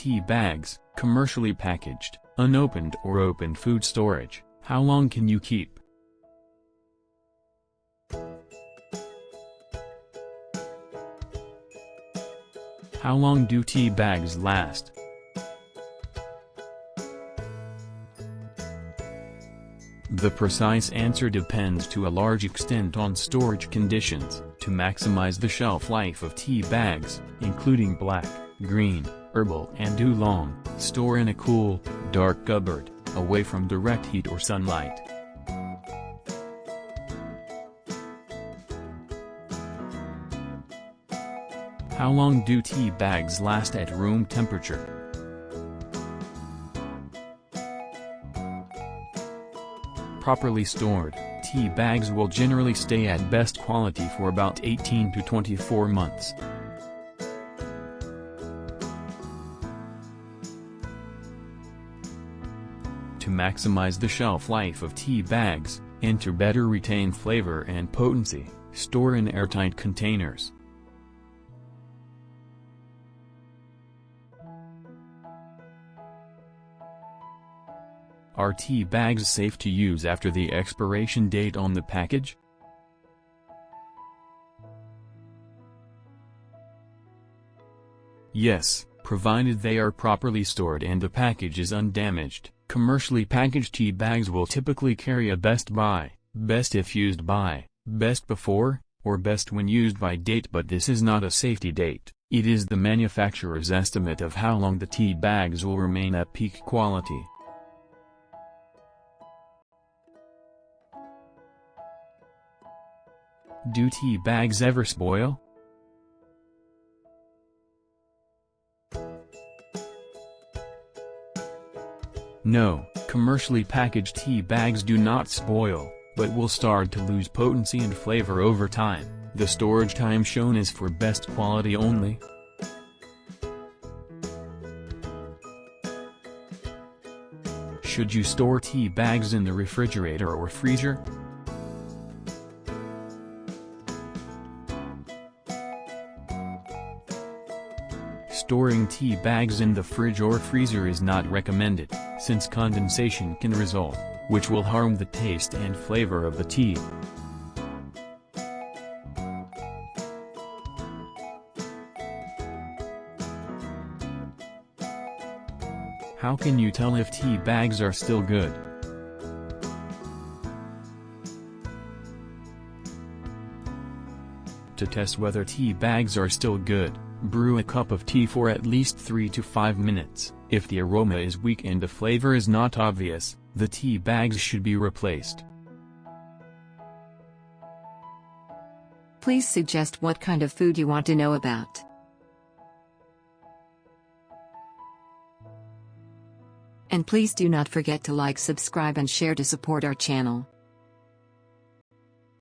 tea bags, commercially packaged, unopened or opened food storage. How long can you keep? How long do tea bags last? The precise answer depends to a large extent on storage conditions. To maximize the shelf life of tea bags, including black, green, herbal and oolong, store in a cool, dark cupboard, away from direct heat or sunlight. How long do tea bags last at room temperature? Properly stored, tea bags will generally stay at best quality for about 18 to 24 months. To maximize the shelf life of tea bags, and to better retain flavor and potency, store in airtight containers. Are tea bags safe to use after the expiration date on the package? Yes, provided they are properly stored and the package is undamaged. Commercially packaged tea bags will typically carry a best by, best if used by, best before, or best when used by date, but this is not a safety date. It is the manufacturer's estimate of how long the tea bags will remain at peak quality. Do tea bags ever spoil? No, commercially packaged tea bags do not spoil, but will start to lose potency and flavor over time. The storage time shown is for best quality only. Should you store tea bags in the refrigerator or freezer? Storing tea bags in the fridge or freezer is not recommended, since condensation can result, which will harm the taste and flavor of the tea. How can you tell if tea bags are still good? To test whether tea bags are still good, brew a cup of tea for at least 3 to 5 minutes. If the aroma is weak and the flavor is not obvious, the tea bags should be replaced. Please suggest what kind of food you want to know about. And please do not forget to like, subscribe and share to support our channel.